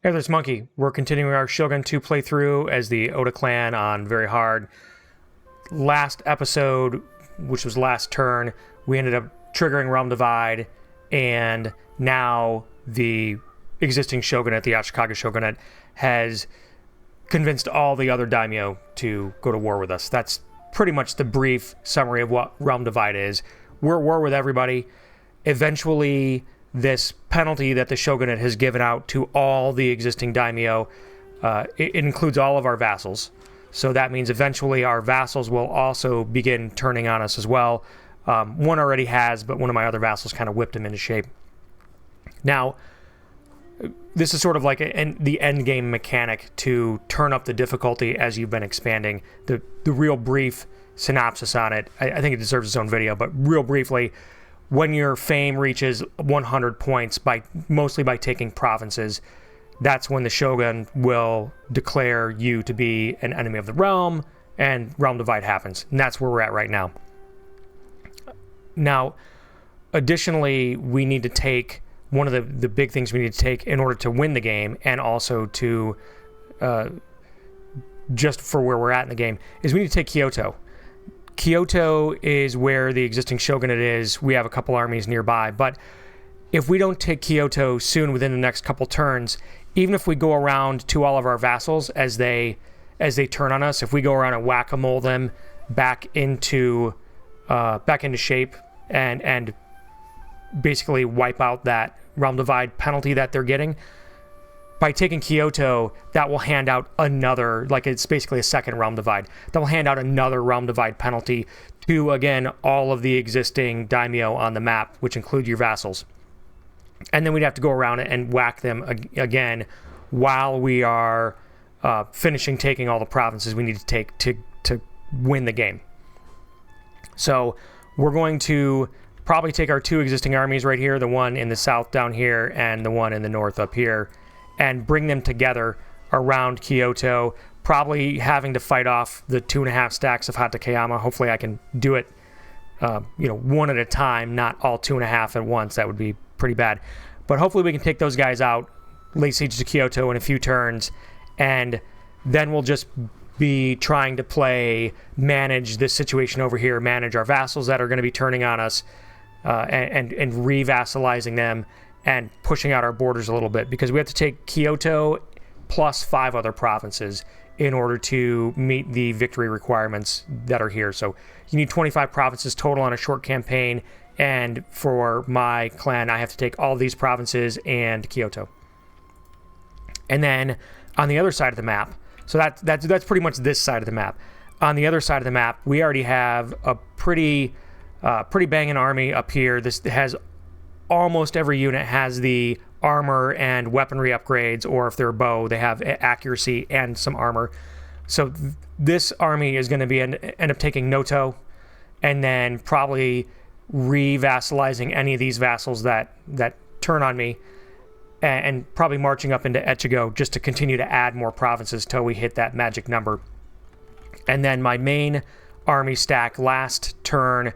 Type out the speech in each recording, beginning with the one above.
Hey, there's Monkey. We're continuing our Shogun 2 playthrough as the Oda clan on very hard. Last episode, which was last turn, we ended up triggering Realm Divide, and now the existing shogunate, the Ashikaga shogunate, has convinced all the other daimyo to go to war with us. That's pretty much the brief summary of what Realm Divide is. We're at war with everybody. Eventually, this penalty that the shogunate has given out to all the existing daimyo, it includes all of our vassals. So that means eventually our vassals will also begin turning on us as well. One already has, but one of my other vassals kind of whipped him into shape. Now, this is sort of like the end game mechanic to turn up the difficulty as you've been expanding. The real brief synopsis on it, I think it deserves its own video, but real briefly, when your fame reaches 100 points, mostly by taking provinces, that's when the shogun will declare you to be an enemy of the realm, and Realm Divide happens. And that's where we're at right now. Now, additionally, we need to take one of the big things we need to take in order to win the game, and also to just for where we're at in the game, is we need to take Kyoto. Kyoto is where the existing shogunate is. We have a couple armies nearby, but if we don't take Kyoto soon, within the next couple turns, even if we go around to all of our vassals as they turn on us, if we go around and whack-a-mole them back into shape and basically wipe out that Realm Divide penalty that they're getting, by taking Kyoto, that will hand out another, like it's basically a second Realm Divide. That will hand out another Realm Divide penalty to, again, all of the existing daimyo on the map, which include your vassals. And then we'd have to go around and whack them again while we are finishing taking all the provinces we need to take to win the game. So we're going to probably take our two existing armies right here, the one in the south down here and the one in the north up here, and bring them together around Kyoto, probably having to fight off the 2.5 stacks of Hatakeyama. Hopefully I can do it one at a time, not all 2.5 at once. That would be pretty bad. But hopefully we can take those guys out, lay siege to Kyoto in a few turns, and then we'll just be trying to manage this situation over here, manage our vassals that are going to be turning on us, and re-vassalizing them, and pushing out our borders a little bit, because we have to take Kyoto plus 5 other provinces in order to meet the victory requirements that are here. So you need 25 provinces total on a short campaign, and for my clan, I have to take all these provinces and Kyoto. And then on the other side of the map, so that's pretty much this side of the map. On the other side of the map, we already have a pretty banging army up here. This has almost every unit has the armor and weaponry upgrades, or if they're a bow, they have accuracy and some armor. So this army is going to end up taking Noto, and then probably re-vassalizing any of these vassals that turn on me, and probably marching up into Echigo just to continue to add more provinces till we hit that magic number. And then my main army stack last turn,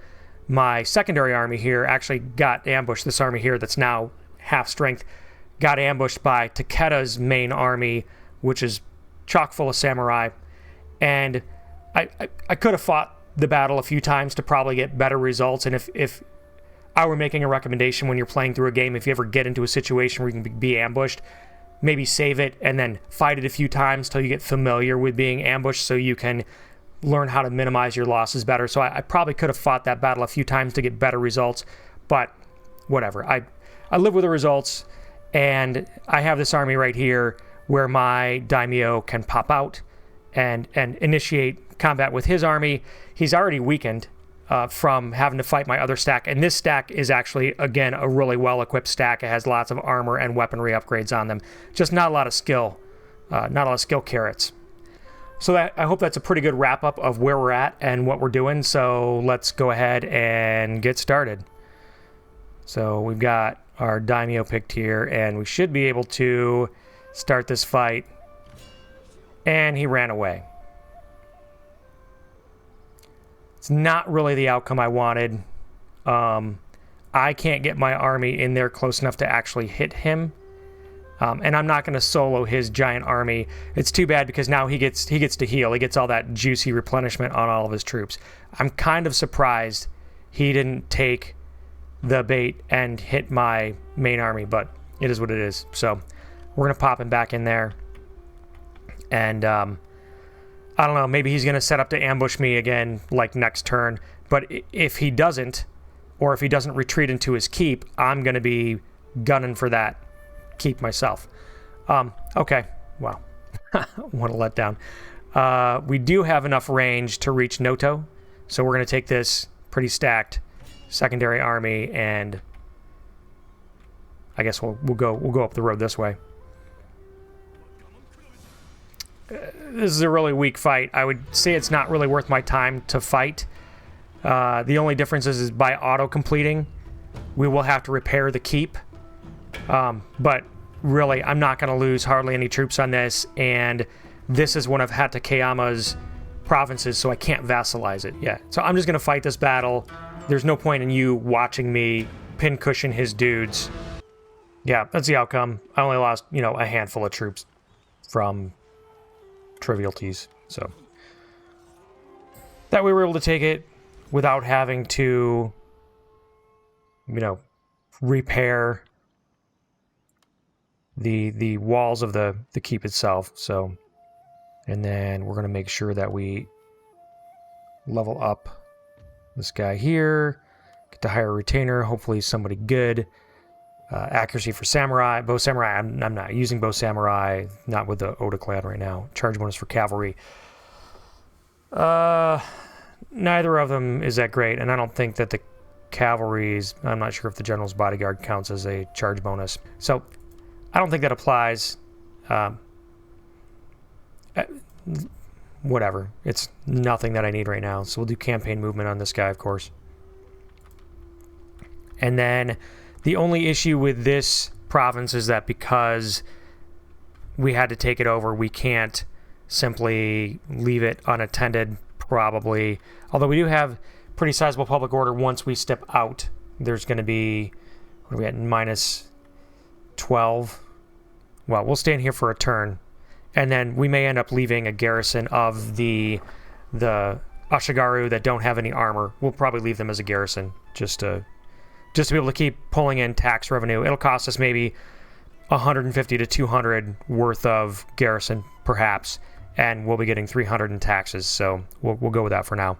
my secondary army here actually got ambushed. This army here that's now half strength got ambushed by Takeda's main army, which is chock full of samurai. And I could have fought the battle a few times to probably get better results. And if I were making a recommendation when you're playing through a game, if you ever get into a situation where you can be ambushed, maybe save it and then fight it a few times till you get familiar with being ambushed, so you can learn how to minimize your losses better. So I probably could have fought that battle a few times to get better results, but whatever. I live with the results, and I have this army right here where my daimyo can pop out and initiate combat with his army. He's already weakened from having to fight my other stack, and this stack is actually, again, a really well-equipped stack. It has lots of armor and weaponry upgrades on them, just not a lot of skill carrots. So I hope that's a pretty good wrap-up of where we're at and what we're doing. So let's go ahead and get started. So we've got our daimyo picked here, and we should be able to start this fight. And he ran away. It's not really the outcome I wanted. I can't get my army in there close enough to actually hit him. And I'm not going to solo his giant army. It's too bad because now he gets to heal. He gets all that juicy replenishment on all of his troops. I'm kind of surprised he didn't take the bait and hit my main army, but it is what it is. So we're going to pop him back in there. And I don't know, maybe he's going to set up to ambush me again like next turn. But if he doesn't, or if he doesn't retreat into his keep, I'm going to be gunning for that keep myself. Okay, well, what a letdown. We do have enough range to reach Noto, so we're going to take this pretty stacked secondary army, and I guess we'll go up the road this way. This is a really weak fight. I would say it's not really worth my time to fight. The only difference is by auto-completing, we will have to repair the keep. But really, I'm not going to lose hardly any troops on this, and this is one of Hatakeyama's provinces, so I can't vassalize it yet. So I'm just going to fight this battle. There's no point in you watching me pincushion his dudes. Yeah, that's the outcome. I only lost, a handful of troops from trivialties, so that we were able to take it without having to, repair the walls of the keep itself. So, and then we're going to make sure that we level up this guy here, get to hire a retainer, hopefully somebody good. Accuracy for samurai, bow samurai. I'm not using bow samurai, not with the Oda clan right now. Charge bonus for cavalry. Neither of them is that great, and I don't think that the cavalry's, I'm not sure if the general's bodyguard counts as a charge bonus. So I don't think that applies. Whatever. It's nothing that I need right now. So we'll do campaign movement on this guy, of course. And then the only issue with this province is that because we had to take it over, we can't simply leave it unattended, probably. Although we do have pretty sizable public order once we step out. There's going to be, what are we at, minus 12? Well, we'll stay in here for a turn. And then we may end up leaving a garrison of the Ashigaru that don't have any armor. We'll probably leave them as a garrison just to be able to keep pulling in tax revenue. It'll cost us maybe 150 to 200 worth of garrison, perhaps, and we'll be getting 300 in taxes, so we'll go with that for now.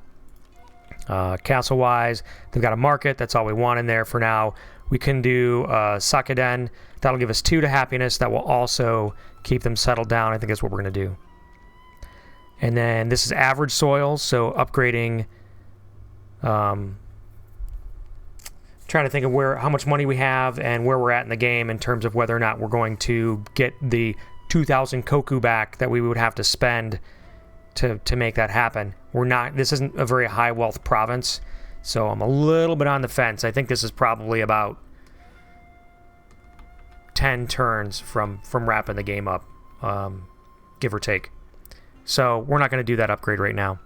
Castle-wise, they've got a market. That's all we want in there for now. We can do Sakeden. That'll give us 2 to happiness. That will also keep them settled down. I think that's what we're going to do. And then this is average soil, so upgrading... trying to think of how much money we have and where we're at in the game in terms of whether or not we're going to get the 2,000 koku back that we would have to spend to make that happen. This isn't a very high wealth province, so I'm a little bit on the fence. I think this is probably about 10 turns from wrapping the game up, give or take. So we're not going to do that upgrade right now.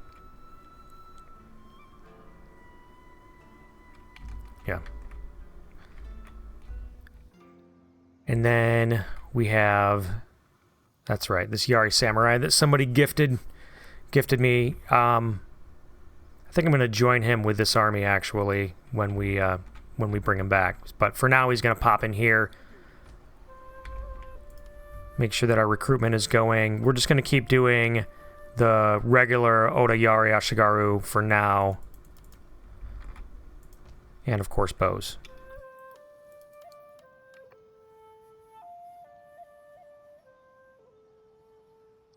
Yeah. And then we have, that's right, this Yari Samurai that somebody gifted me. I think I'm going to join him with this army actually when we bring him back. But for now, he's going to pop in here. Make sure that our recruitment is going. We're just going to keep doing the regular Oda Yari Ashigaru for now. And of course, bows.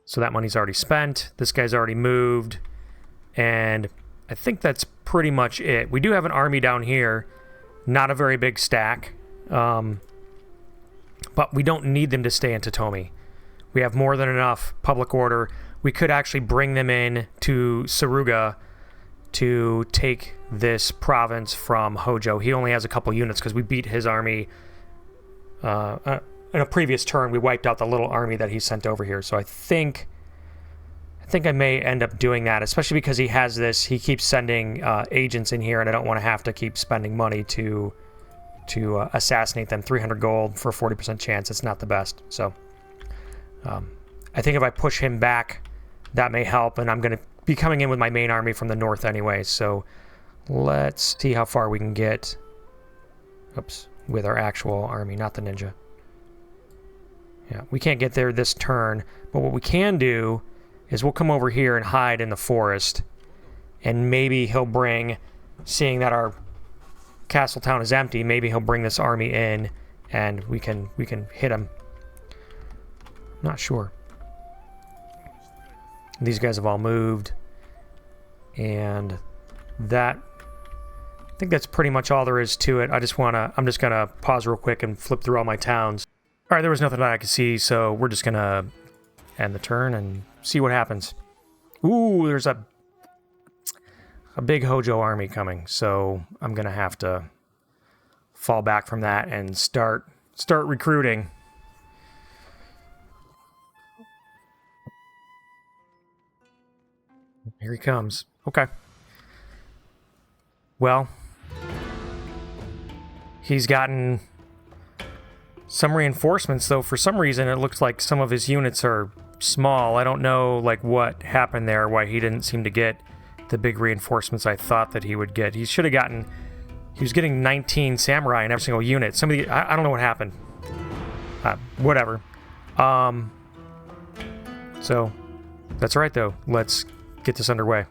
So that money's already spent. This guy's already moved. And I think that's pretty much it. We do have an army down here. Not a very big stack. But we don't need them to stay in Totomi. We have more than enough public order. We could actually bring them in to Saruga to take this province from Hojo. He only has a couple units because we beat his army. In a previous turn, we wiped out the little army that he sent over here. So I think I may end up doing that, especially because he has this. He keeps sending agents in here, and I don't want to have to keep spending money to to assassinate them. 300 gold for a 40% chance. It's not the best. So I think if I push him back, that may help. And I'm going to be coming in with my main army from the north anyway. So let's see how far we can get. Oops, with our actual army, not the ninja. Yeah, we can't get there this turn. But what we can do is we'll come over here and hide in the forest. And maybe he'll bring, seeing that our castle town is empty, maybe he'll bring this army in and we can hit him. Not sure. These guys have all moved. And that, I think that's pretty much all there is to it. I'm just gonna pause real quick and flip through all my towns. All right, there was nothing that I could see, so we're just gonna end the turn and see what happens. Ooh, there's a big Hojo army coming, so I'm gonna have to fall back from that and start recruiting. Here he comes. Okay. Well, he's gotten some reinforcements, though for some reason it looks like some of his units are small. I don't know like what happened there, why he didn't seem to get the big reinforcements I thought that he would get. He should have gotten, he was getting 19 samurai in every single unit. Somebody, I don't know what happened. Whatever. So that's all right though. Let's get this underway.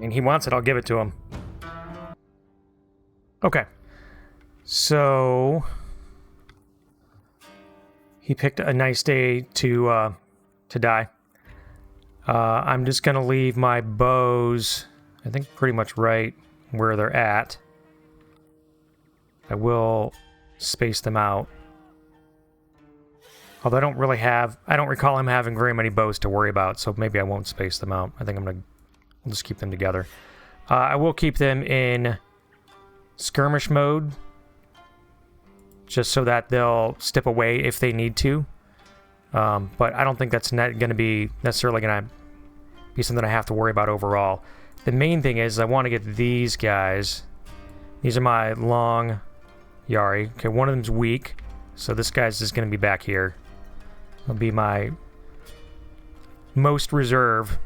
And he wants it, I'll give it to him. Okay. So he picked a nice day to die. I'm just gonna leave my bows, I think, pretty much right where they're at. I will space them out. Although I don't recall him having very many bows to worry about, so maybe I won't space them out. I think I'll just keep them together. I will keep them in skirmish mode, just so that they'll step away if they need to. But I don't think that's going to be necessarily going to be something I have to worry about overall. The main thing is I want to get these guys. These are my long Yari. Okay, one of them's weak, so this guy's just going to be back here. It'll be my most reserve.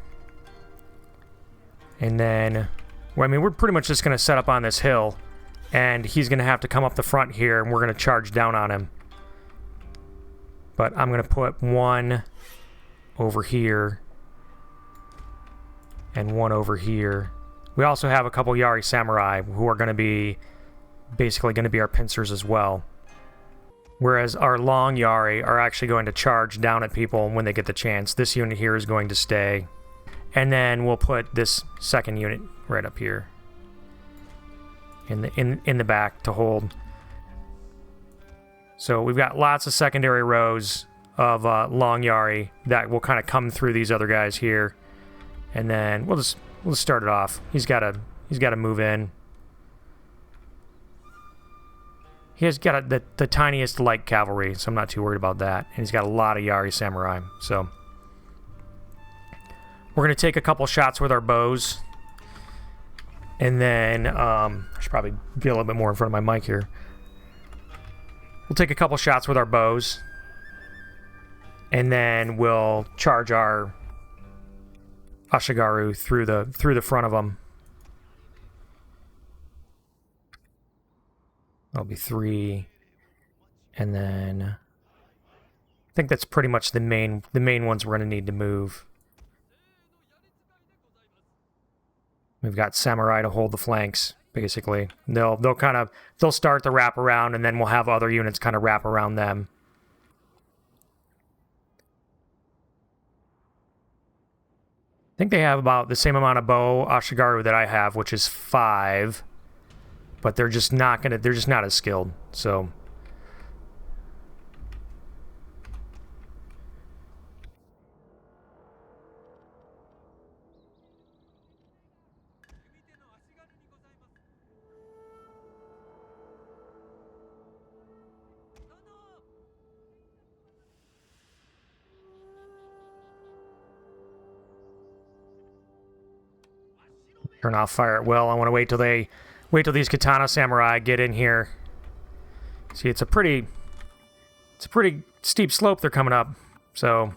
And then, well, I mean, we're pretty much just going to set up on this hill, and he's going to have to come up the front here, and we're going to charge down on him. But I'm going to put one over here and one over here. We also have a couple Yari Samurai who are going to be basically going to be our pincers as well. Whereas our long Yari are actually going to charge down at people when they get the chance. This unit here is going to stay. And then we'll put this second unit right up here in the back to hold. So we've got lots of secondary rows of long Yari that will kind of come through these other guys here, and then we'll start it off. He's got to move in. He has got the tiniest light cavalry, so I'm not too worried about that. And he's got a lot of Yari Samurai, so we're going to take a couple shots with our bows. And then, I should probably be a little bit more in front of my mic here. We'll take a couple shots with our bows. And then we'll charge our Ashigaru through the front of them. That'll be 3. And then I think that's pretty much the main ones we're going to need to move. We've got samurai to hold the flanks, basically. They'll start the wrap around, and then we'll have other units kind of wrap around them. I think they have about the same amount of bow Ashigaru that I have, which is 5. But they're just not as skilled, so Turn off fire at will. I want to wait till these katana samurai get in here. See, it's a pretty steep slope they're coming up, so...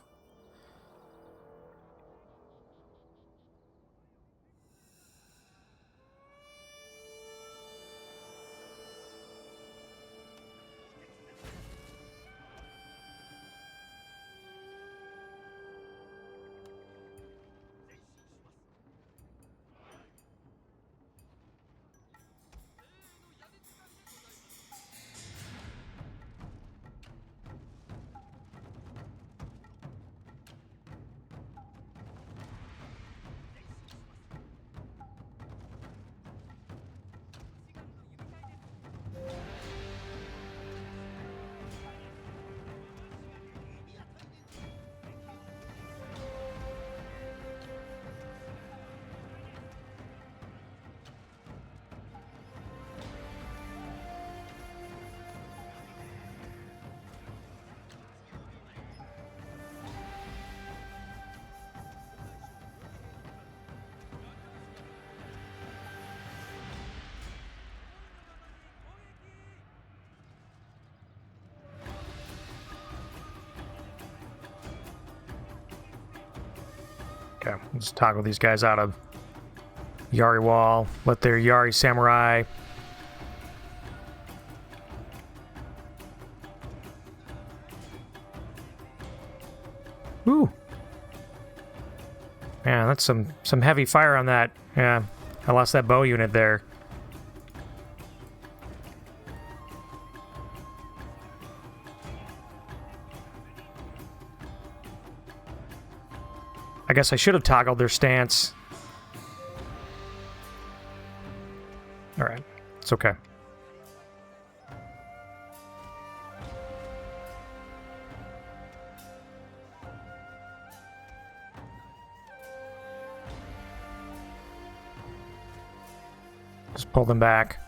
Okay, let's toggle these guys out of Yari wall. Let their Yari samurai. Ooh. Man, that's some heavy fire on that. Yeah, I lost that bow unit there. I guess I should have toggled their stance. Alright, it's okay. Just pull them back.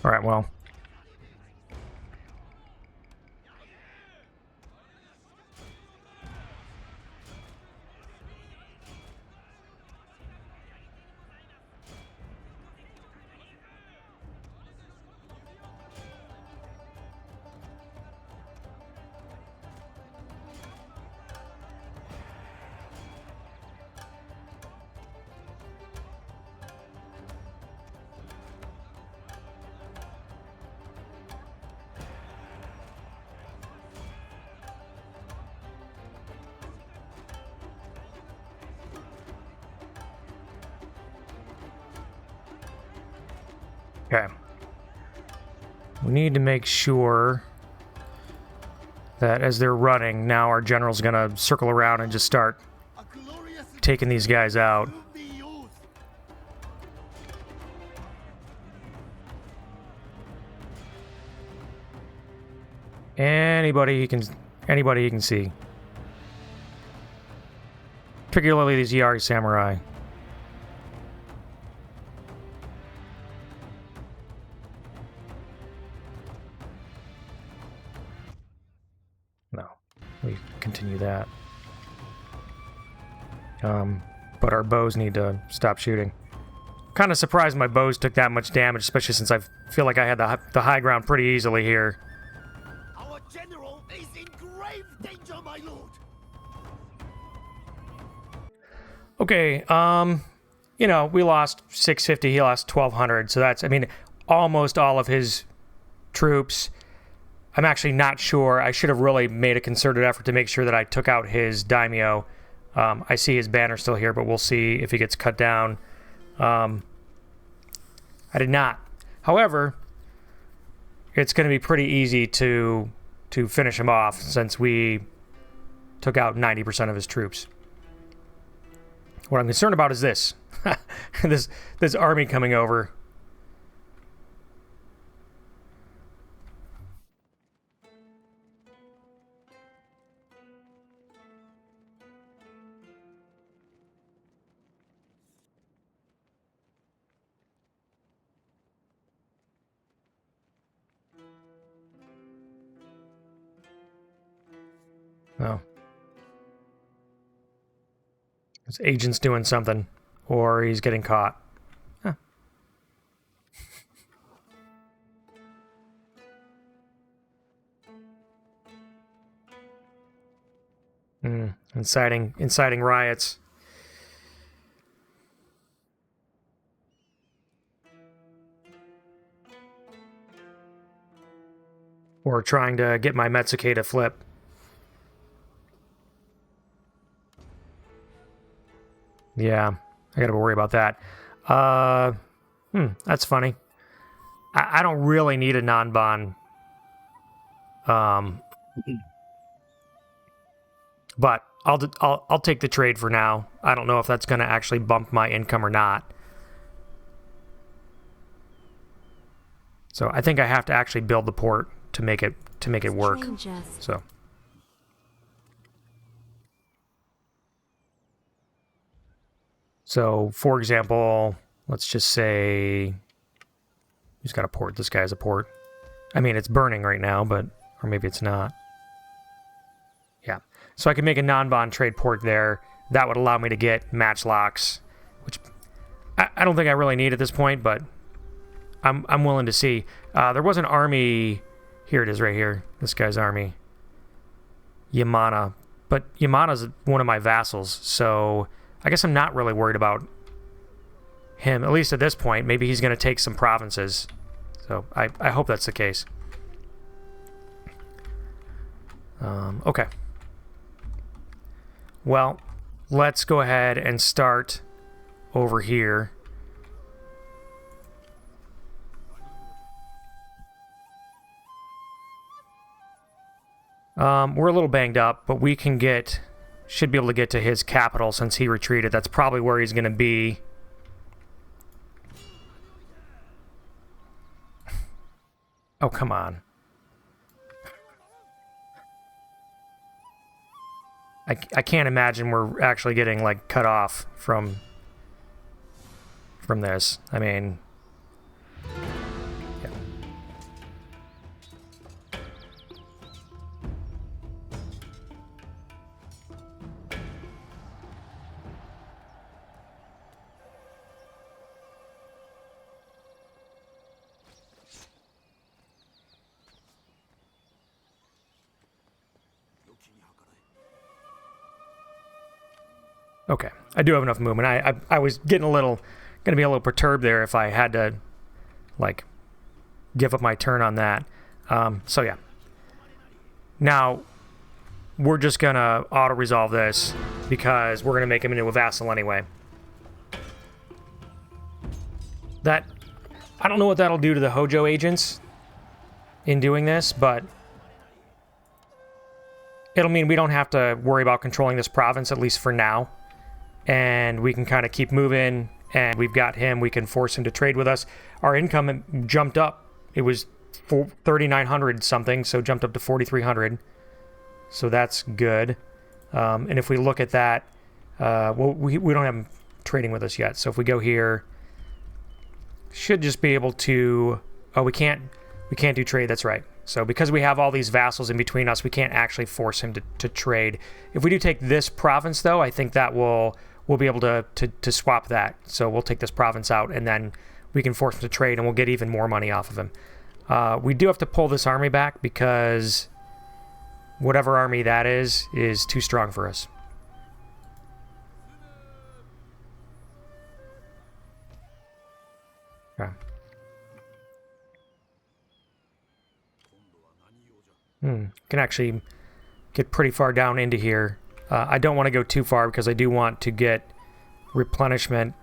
All right, well. Okay. We need to make sure that as they're running, now our general's gonna circle around and just start taking these guys out. Anybody he can see. Particularly these Yari samurai. We continue that. But our bows need to stop shooting. Kind of surprised my bows took that much damage, especially since I feel like I had the high ground pretty easily here. Our general is in grave danger, my lord. Okay, you know, we lost 650, he lost 1,200, so that's, I mean, almost all of his troops. I'm actually not sure. I should have really made a concerted effort to make sure that I took out his daimyo. I see his banner still here, but we'll see if he gets cut down. I did not. However, it's going to be pretty easy to finish him off since we took out 90% of his troops. What I'm concerned about is this. this army coming over. Oh. His agent's doing something. Or he's getting caught. Huh. Inciting riots. Or trying to get my Metsuke to flip. Yeah, I gotta worry about that. That's funny. I don't really need a non-bond. But I'll take the trade for now. I don't know if that's gonna actually bump my income or not. So I think I have to actually build the port to make it work. So, for example, let's just say he's got a port. This guy has a port. I mean, it's burning right now, but or maybe it's not. Yeah. So I can make a non-bond trade port there. That would allow me to get match locks, which I don't think I really need at this point, but I'm willing to see. There was an army. Here it is right here. This guy's army. Yamana. But Yamana's one of my vassals, so I guess I'm not really worried about him, at least at this point. Maybe he's going to take some provinces. So I hope that's the case. Okay. Well, let's go ahead and start over here. We're a little banged up, but we can should be able to get to his capital since he retreated. That's probably where he's going to be. Oh, come on. I can't imagine we're actually getting, like, cut off from this. I mean... Yeah. Okay, I do have enough movement. I was getting gonna be a little perturbed there if I had to, like, give up my turn on that. So yeah. Now, we're just gonna auto-resolve this because we're gonna make him into a vassal anyway. I don't know what that'll do to the Hojo agents in doing this, but it'll mean we don't have to worry about controlling this province, at least for now. And we can kind of keep moving, and we've got him. We can force him to trade with us. Our income jumped up. It was 3,900 something, so jumped up to 4,300. So that's good. And if we look at that, well, we don't have him trading with us yet. So if we go here, should just be able to... Oh, we can't do trade. That's right. So because we have all these vassals in between us, we can't actually force him to trade. If we do take this province, though, I think that we'll be able to swap that. So we'll take this province out, and then we can force him to trade, and we'll get even more money off of him. We do have to pull this army back because whatever army that is too strong for us. Okay. Can actually get pretty far down into here. I don't want to go too far because I do want to get replenishment.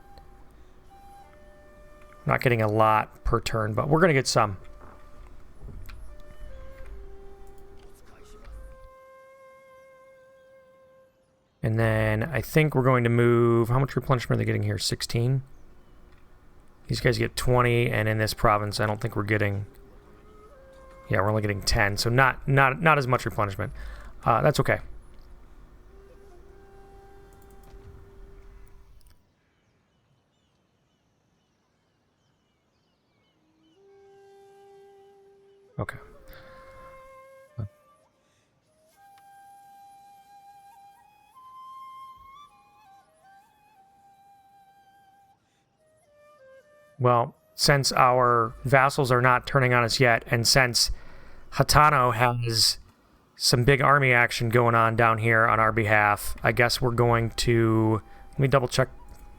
Not getting a lot per turn, but we're going to get some. And then I think we're going to move... How much replenishment are they getting here? 16? These guys get 20, and in this province, I don't think we're getting... Yeah, we're only getting 10, so not as much replenishment. That's okay. Okay. Well, since our vassals are not turning on us yet, and since Hatano has some big army action going on down here on our behalf, I guess we're going to... Let me double check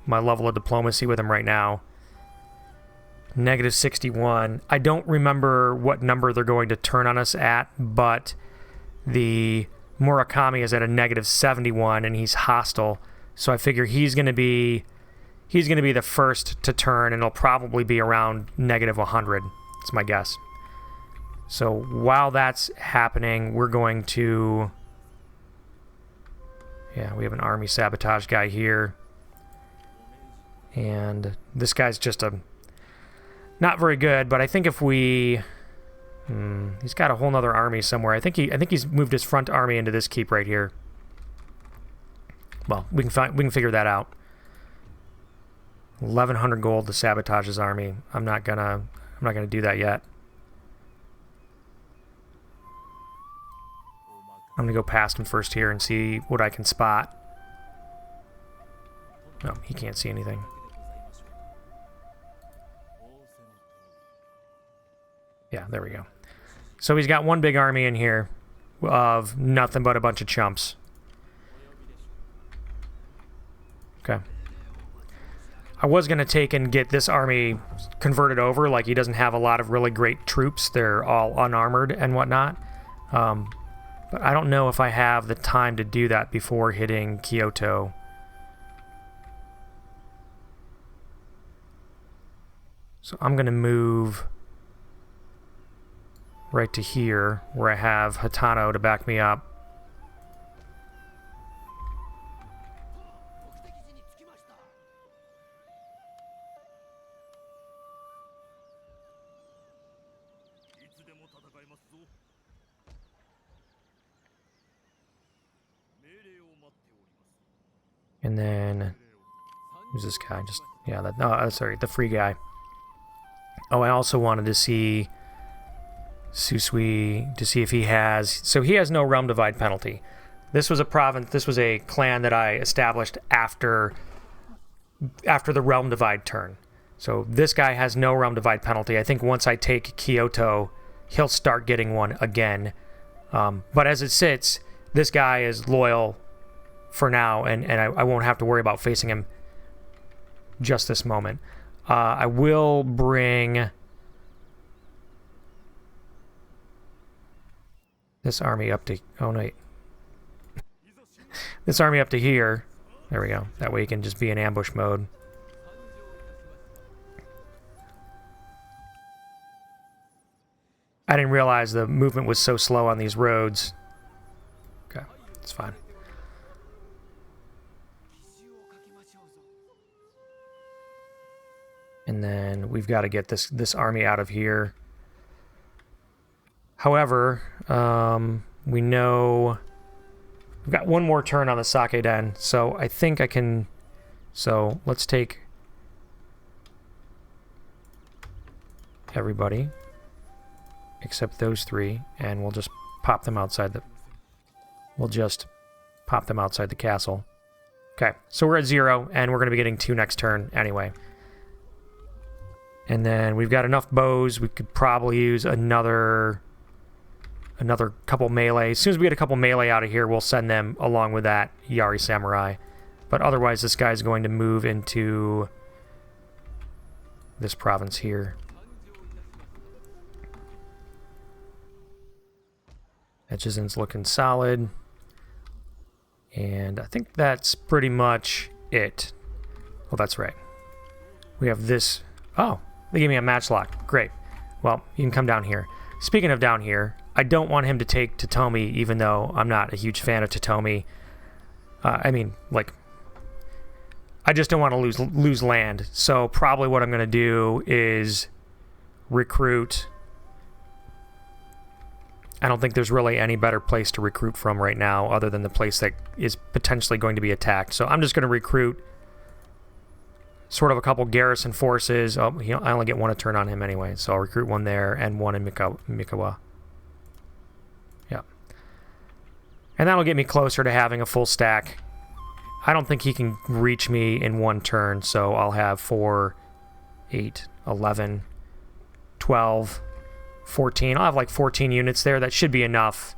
my level of diplomacy with him right now. Negative 61. I don't remember what number they're going to turn on us at, but the Murakami is at a negative 71, and he's hostile. So I figure he's going to be the first to turn, and it'll probably be around negative 100. That's my guess. So while that's happening, we're going to... Yeah, we have an army sabotage guy here. And this guy's just a... Not very good, but I think if we... he's got a whole nother army somewhere. I think he's moved his front army into this keep right here. Well, we can figure that out. 1,100 gold to sabotage his army. I'm not gonna do that yet. I'm gonna go past him first here and see what I can spot. No, he can't see anything. Yeah, there we go. So he's got one big army in here of nothing but a bunch of chumps. Okay. I was going to take and get this army converted over, like he doesn't have a lot of really great troops. They're all unarmored and whatnot. But I don't know if I have the time to do that before hitting Kyoto. So I'm going to move right to here, where I have Hatano to back me up. And then, who's this guy? Just, yeah, that, oh, sorry, the free guy. Oh, I also wanted to see Susui, to see if he has, so he has no realm divide penalty. This was a province, this was a clan that I established after the realm divide turn. So this guy has no realm divide penalty. I think once I take Kyoto, he'll start getting one again. But as it sits, this guy is loyal for now, and I won't have to worry about facing him just this moment. I will bring this army up to... Oh, no. This army up to here. There we go. That way you can just be in ambush mode. I didn't realize the movement was so slow on these roads. Okay, it's fine. And then we've got to get this army out of here. However, we know we've got one more turn on the Sake Den, so I think I can... So let's take everybody except those three, and we'll just pop them outside the... We'll just pop them outside the castle. Okay, so we're at 0, and we're going to be getting 2 next turn anyway. And then we've got enough bows. We could probably use another couple melee. As soon as we get a couple melee out of here, we'll send them along with that Yari Samurai. But otherwise, this guy's going to move into this province here. Echizen's looking solid. And I think that's pretty much it. Oh, that's right. We have this... Oh, they gave me a match lock. Great. Well, you can come down here. Speaking of down here, I don't want him to take Totomi, even though I'm not a huge fan of Totomi. I mean, like, I just don't want to lose land. So probably what I'm going to do is recruit. I don't think there's really any better place to recruit from right now other than the place that is potentially going to be attacked. So I'm just going to recruit sort of a couple garrison forces. Oh, I only get one a turn on him anyway, so I'll recruit one there and one in Mikawa. Yeah. And that'll get me closer to having a full stack. I don't think he can reach me in one turn, so I'll have 4, 8, 11, 12, 14. I'll have like 14 units there. That should be enough.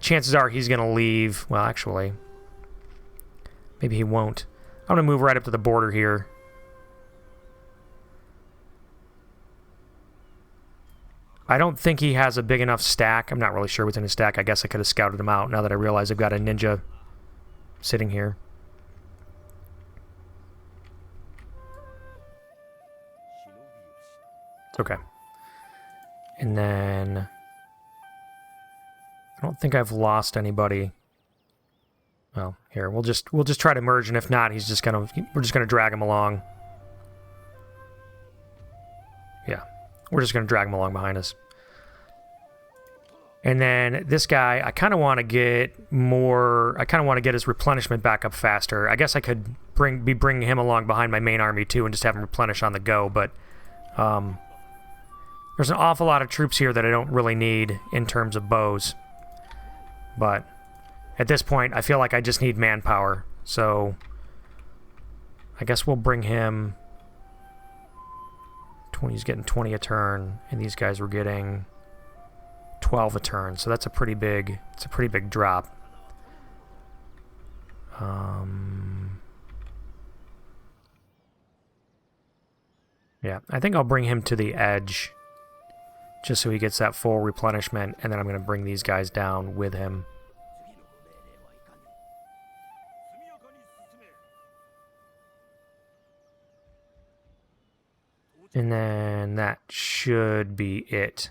Chances are he's going to leave. Well, actually, maybe he won't. I'm going to move right up to the border here. I don't think he has a big enough stack. I'm not really sure what's in his stack. I guess I could have scouted him out now that I realize I've got a ninja sitting here. It's okay. And then I don't think I've lost anybody. Well, here, we'll just try to merge, and if not, we're just gonna drag him along. Yeah, we're just gonna drag him along behind us. And then this guy, I kind of want to get his replenishment back up faster. I guess I could be bringing him along behind my main army too, and just have him replenish on the go. But there's an awful lot of troops here that I don't really need in terms of bows. But at this point, I feel like I just need manpower. So I guess we'll bring him 20. He's getting 20 a turn, and these guys were getting 12 a turn. So that's a pretty big. It's a pretty big drop. Yeah, I think I'll bring him to the edge, just so he gets that full replenishment, and then I'm going to bring these guys down with him. And then that should be it.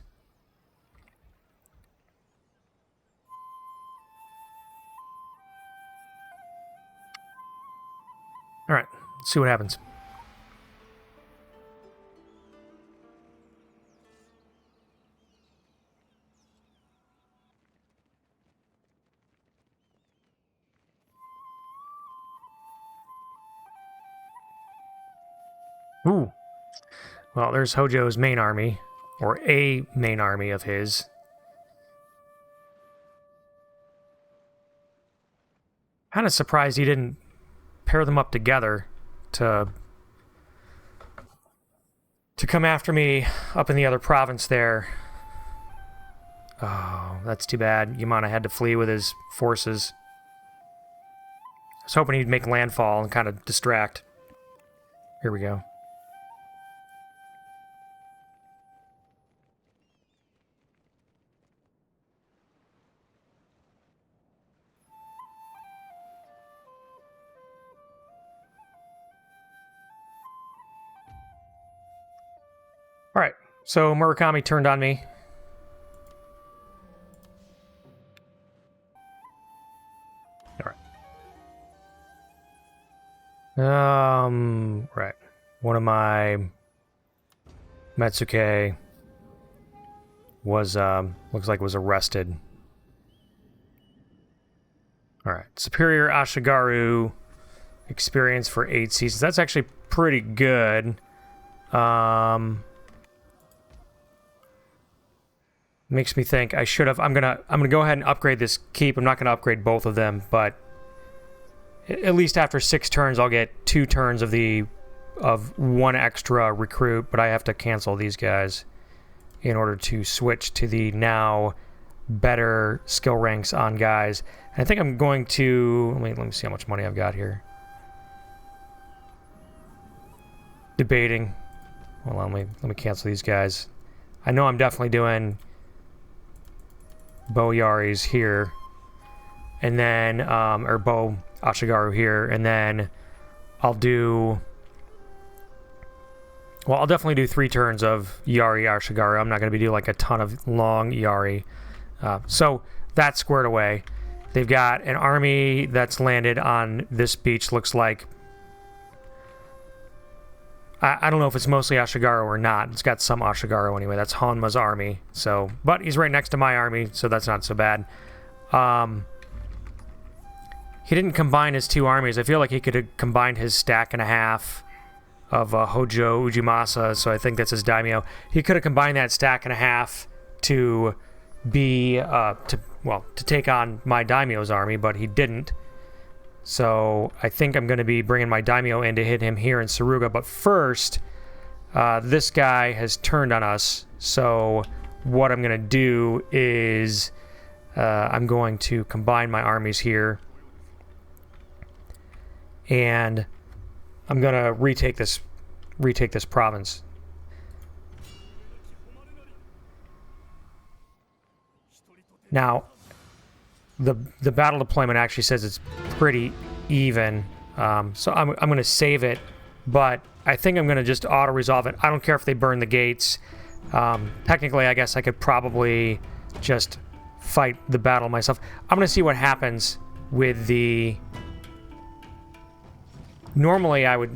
All right, let's see what happens. Ooh. Well, there's Hojo's main army, or a main army of his. Kind of surprised he didn't pair them up together to come after me up in the other province there. Oh, that's too bad. Yamana had to flee with his forces. I was hoping he'd make landfall and kind of distract. Here we go. All right, so Murakami turned on me. All right. Right. One of my Metsuke was, looks like was arrested. All right, Superior Ashigaru experience for 8 seasons. That's actually pretty good. Makes me think I should have. I'm gonna go ahead and upgrade this keep. I'm not gonna upgrade both of them, but at least after 6 turns, I'll get 2 turns of one extra recruit. But I have to cancel these guys in order to switch to the now better skill ranks on guys. And I think I'm going to let me see how much money I've got here. Debating. Hold on, let me cancel these guys. I know I'm definitely doing Bo Yari's here, and then or Bo Ashigaru here, and then I'll definitely do 3 turns of Yari Ashigaru. I'm not going to be doing like a ton of long Yari. So that's squared away. They've got an army that's landed on this beach, looks like. I don't know if it's mostly Ashigaru or not. It's got some Ashigaru anyway. That's Honma's army. So, but he's right next to my army, so that's not so bad. He didn't combine his two armies. I feel like he could have combined his stack and a half of Hojo Ujimasa, so I think that's his daimyo. He could have combined that stack and a half to be, to take on my daimyo's army, but he didn't. So I think I'm going to be bringing my daimyo in to hit him here in Suruga. But first, this guy has turned on us. So what I'm going to do is I'm going to combine my armies here. And I'm going to retake this province. Now, the battle deployment actually says it's pretty even, so I'm going to save it, but I think I'm going to just auto-resolve it. I don't care if they burn the gates. Technically, I guess I could probably just fight the battle myself. I'm going to see what happens with the... Normally, I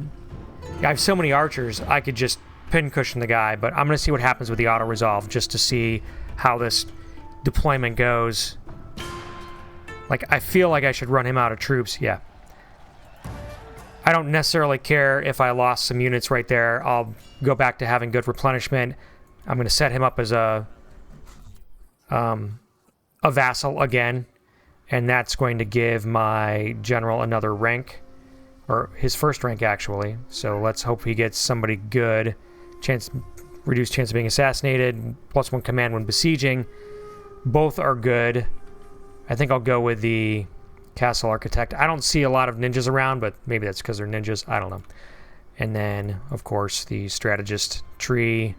have so many archers, I could just pincushion the guy, but I'm going to see what happens with the auto-resolve just to see how this deployment goes. Like, I feel like I should run him out of troops. Yeah. I don't necessarily care if I lost some units right there. I'll go back to having good replenishment. I'm going to set him up as a vassal again, and that's going to give my general another rank, or his first rank actually. So let's hope he gets somebody good. Reduced chance of being assassinated, +1 command when besieging. Both are good. I think I'll go with the Castle Architect. I don't see a lot of ninjas around, but maybe that's because they're ninjas. I don't know. And then, of course, the Strategist tree.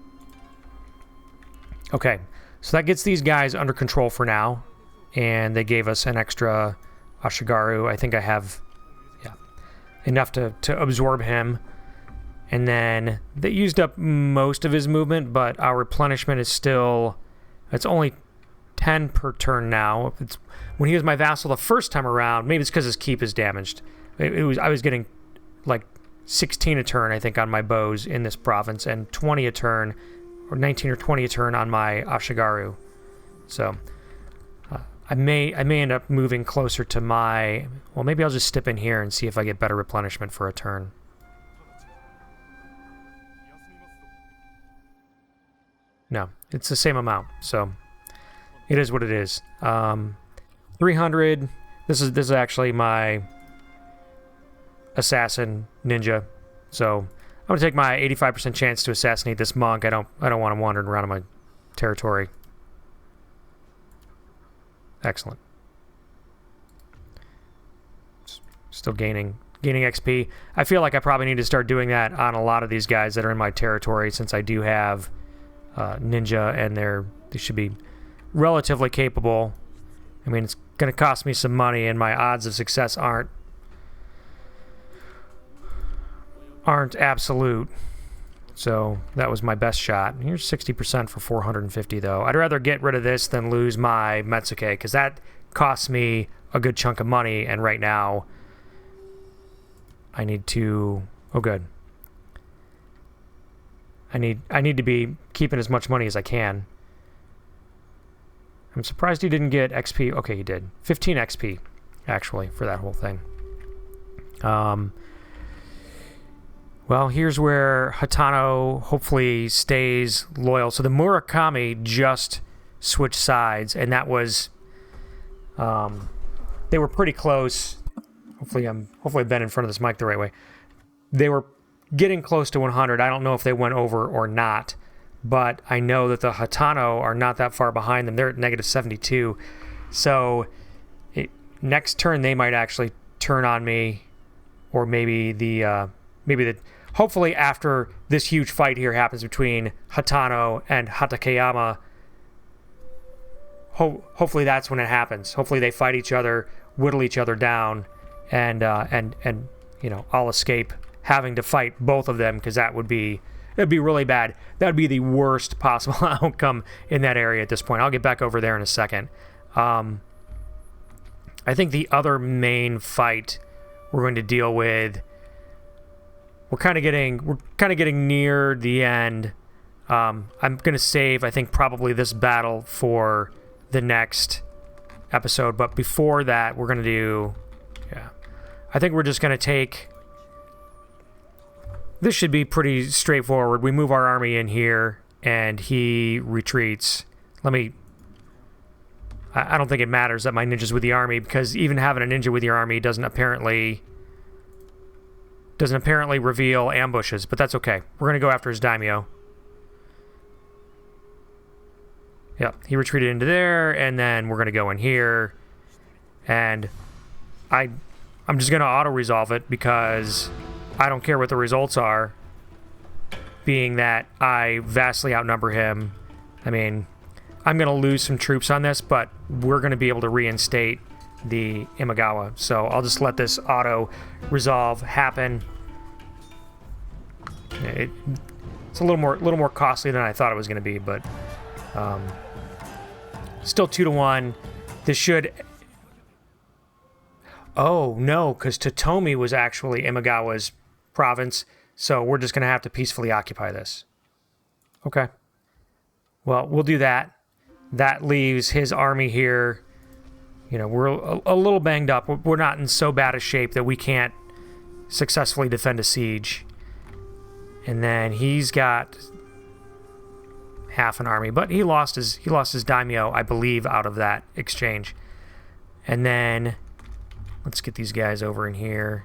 Okay, so that gets these guys under control for now. And they gave us an extra Ashigaru. I think I have enough to absorb him. And then they used up most of his movement, but our replenishment is still... It's only 10 per turn now. When he was my vassal the first time around, maybe it's because his keep is damaged. I was getting like 16 a turn, I think, on my bows in this province, and 20 a turn, or 19 or 20 a turn on my Ashigaru. So I may end up moving closer to my... Well, maybe I'll just step in here and see if I get better replenishment for a turn. No, it's the same amount, so it is what it is. 300. This is actually my assassin ninja, so I'm gonna take my 85% chance to assassinate this monk. I don't want him wandering around in my territory. Excellent. Still gaining XP. I feel like I probably need to start doing that on a lot of these guys that are in my territory, since I do have ninja, and they should be relatively capable. I mean, it's going to cost me some money, and my odds of success aren't absolute. So that was my best shot. Here's 60% for 450, though. I'd rather get rid of this than lose my Metsuke, because that costs me a good chunk of money, and right now I need to... Oh, good. I need to be keeping as much money as I can. I'm surprised he didn't get XP. Okay, he did. 15 XP, actually, for that whole thing. Well, here's where Hatano hopefully stays loyal. So the Murakami just switched sides, and that was... they were pretty close. Hopefully I've been in front of this mic the right way. They were getting close to 100. I don't know if they went over or not, but I know that the Hatano are not that far behind them. They're at -72. So next turn they might actually turn on me, or maybe the hopefully after this huge fight here happens between Hatano and Hatakeyama, hopefully that's when it happens. Hopefully they fight each other, whittle each other down, and you know, I'll escape having to fight both of them, because that'd be really bad. That would be the worst possible outcome in that area at this point. I'll get back over there in a second. I I think the other main fight we're going to deal with, we're kind of getting near the end. I'm going to save, I think, probably this battle for the next episode. But before that, we're going to do... Yeah. I think we're just going to take... This should be pretty straightforward. We move our army in here, and he retreats. Let me... I don't think it matters that my ninja's with the army, because even having a ninja with your army doesn't apparently reveal ambushes, but that's okay. We're going to go after his daimyo. Yep, he retreated into there, and then we're going to go in here, and I'm just going to auto-resolve it because I don't care what the results are, being that I vastly outnumber him. I mean, I'm going to lose some troops on this, but we're going to be able to reinstate the Imagawa. So I'll just let this auto-resolve happen. It's a little more costly than I thought it was going to be, but still 2-1. This should... Oh, no, because Totomi was actually Imagawa's province, so we're just going to have to peacefully occupy this. Okay. Well, we'll do that. That leaves his army here. You know, we're a little banged up. We're not in so bad a shape that we can't successfully defend a siege. And then he's got half an army, but he lost his daimyo, I believe, out of that exchange. And then let's get these guys over in here.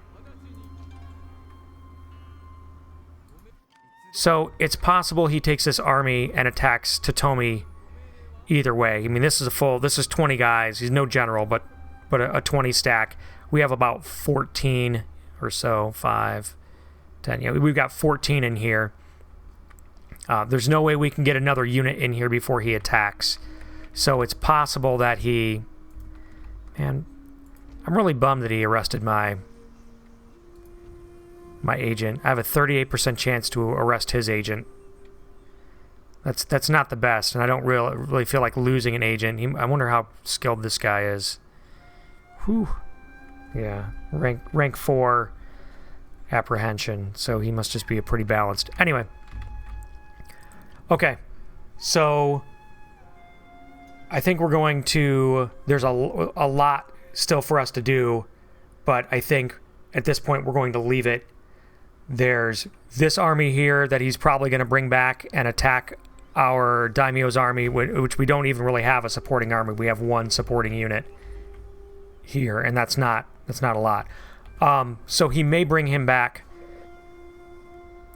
So it's possible he takes this army and attacks Totomi either way. I mean, this is 20 guys. He's no general, but a 20 stack. We have about 14 or so, 5, 10. Yeah, we've got 14 in here. There's no way we can get another unit in here before he attacks. So it's possible that he... Man, I'm really bummed that he arrested my agent. I have a 38% chance to arrest his agent. That's not the best, and I don't really feel like losing an agent. I wonder how skilled this guy is. Whew. Yeah, rank 4 apprehension, so he must just be a pretty balanced. Anyway. Okay, so I think we're going to... There's a lot still for us to do, but I think at this point we're going to leave it. There's this army here that he's probably going to bring back and attack our daimyo's army, which we don't even really have a supporting army. We have one supporting unit here, and that's not a lot. So he may bring him back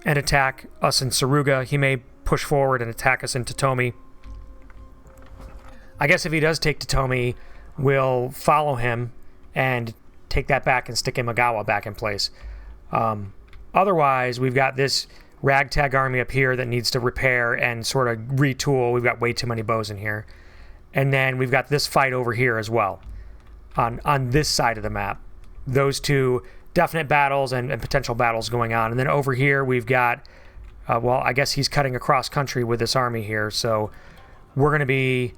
and attack us in Suruga. He may push forward and attack us in Totomi. I guess if he does take Totomi, we'll follow him and take that back and stick Imagawa back in place. Otherwise, we've got this ragtag army up here that needs to repair and sort of retool. We've got way too many bows in here. And then we've got this fight over here as well on this side of the map. Those two definite battles and potential battles going on. And then over here we've got, well, I guess he's cutting across country with this army here. So we're going to be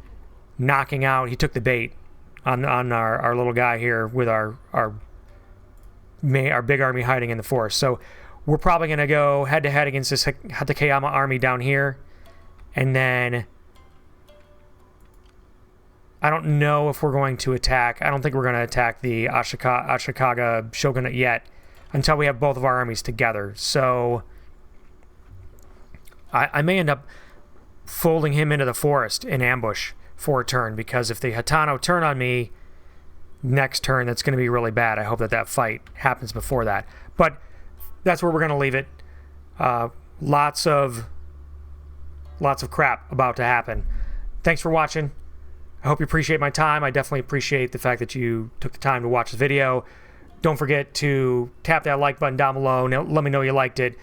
knocking out... He took the bait on our little guy here with our big army hiding in the forest. So we're probably going to go head-to-head against this Hatakeyama army down here. And then I don't know if we're going to attack. I don't think we're going to attack the Ashikaga shogunate yet until we have both of our armies together. So I may end up folding him into the forest in ambush for a turn, because if the Hatano turn on me next turn, that's going to be really bad. I hope that fight happens before that. But that's where we're going to leave it. Lots of crap about to happen. Thanks for watching. I hope you appreciate my time. I definitely appreciate the fact that you took the time to watch the video. Don't forget to tap that like button down below. Let me know you liked it.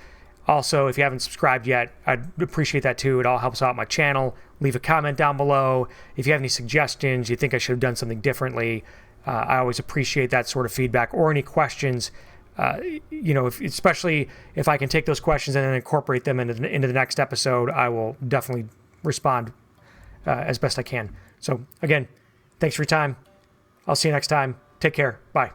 Also, if you haven't subscribed yet, I'd appreciate that too. It all helps out my channel. Leave a comment down below. If you have any suggestions, you think I should have done something differently, I always appreciate that sort of feedback, or any questions. You know, especially if I can take those questions and then incorporate them into the next episode, I will definitely respond as best I can. So again, thanks for your time. I'll see you next time. Take care. Bye.